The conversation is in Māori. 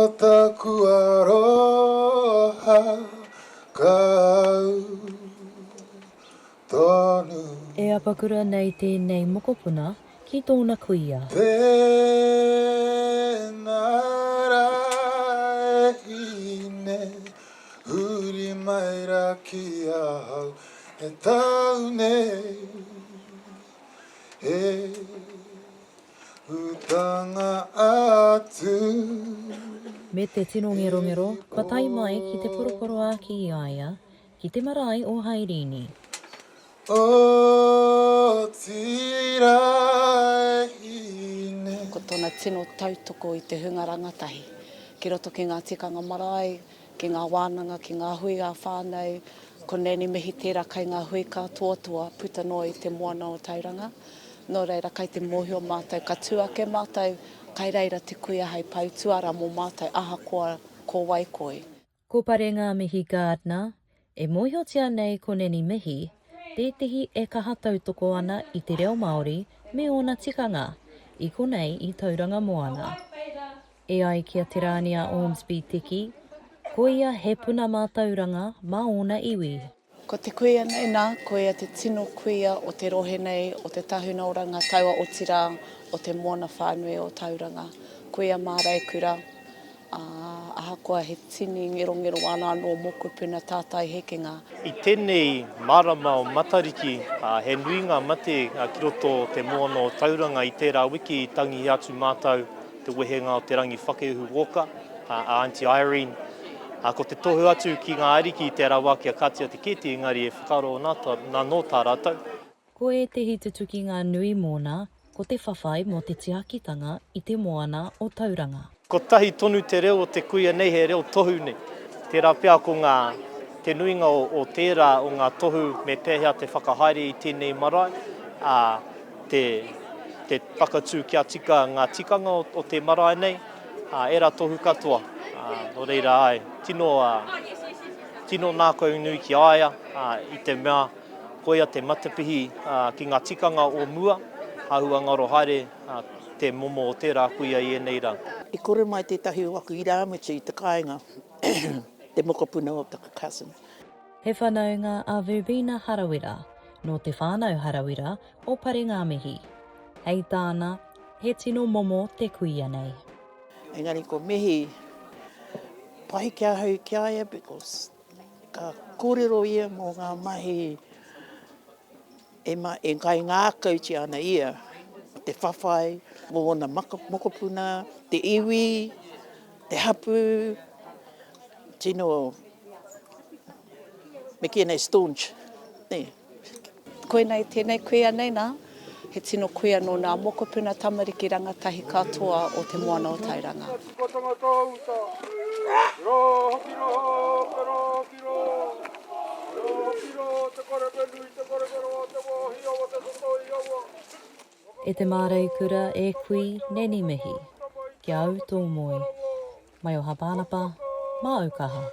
taku aroha kau tonu. E apakura nei tēnei mokopuna ki tōna kuia. Tēnei hine huri maira ki ahau e taune e utanga atu. Me te tino ngero, ka tai mai ki te poroporoaki i aia, ki te marae o Hairini. O tirai hine. Ko tōna tino tautoko i te hunga rangatahi. Ki roto ki ngā tikanga marae, ki ngā wānanga, ki ngā hui a whānau, ko Nanny Mihi tērā kai ngā hui ka tuatua puta no i te moana o Tauranga. Nō reira, kai te mōhio mātou, ka tuake mātou, kai reira te kuia hei pau tuara mō mātou aha koa ko waikoi. Ko Parengāmihi Gardiner, e mōhiotia nei ko Nanny Mihi, tētahi e kaha tautoko ana i te reo Māori me ona tikanga, i konei i Tauranga Moana. E ai kia te rānia Ormsby tiki, kuia he puna mā Tauranga mā ona iwi. Ko te kuia nei nā, kuia te tino kuia o te rohe nei, o te tahuna oranga taua o tira, o te moana whānui o Tauranga. Kuia marae kura, ahakoa he tini ngero ana anō moko puna tātai hekenga. I tēnei marama o matariki, he nui ngā mate ki roto te moana o Tauranga i tērā wiki i tangi atu mātou te wehenga o te rangi whakeuhu woka, Auntie Hairini. Ko te tohu atu ki ngā ariki i tērā wā kia katia te keti, engari e whakaro nā no tā rātou. Ko e te hitutuki ngā nui mōna, ko te whawhai mō te tiakitanga i te moana o Tauranga. Ko tahi tonu te reo o te kuia nei he reo tohu nei. Tērā pia ko te nuinga o tērā o ngā tohu me pēhea te whakahaere i tēnei marae. Te whakatū kia tika ngā tikanga o te marae nei. Era tohu katoa. Nō reira ai, tino nā koe nui ki aia i te mea koia te matapihi ki ngā tikanga o mua. Hahua ngaro haere te momo o tērā kuia i enei rā. I kore mai tētahi waku i rāmichi i te kāinga, te mokopuna o te cousin. He whanaunga a Verbena Harawira, no te whānau Harawira o Parengāmihi. Hei tāna, he tino momo te kuia nei. Engari ko mihi, pahi kia hau kia ia, because ka kōrero ia mō ngā mahi e kai ngā kauti ana ia, te whawhai, mō ona mokopuna, te iwi, te hapu, tino, me kia nei staunch. Nei. Koe nei tēnei kuia nei nā, he tino kuia no ngā mokopuna tamariki rangatahi katoa o te moana o Tauranga. E te mārei kura e kui Nanny Mihi, kia au tō moi. Maioha Pānapa, mā Aukaha.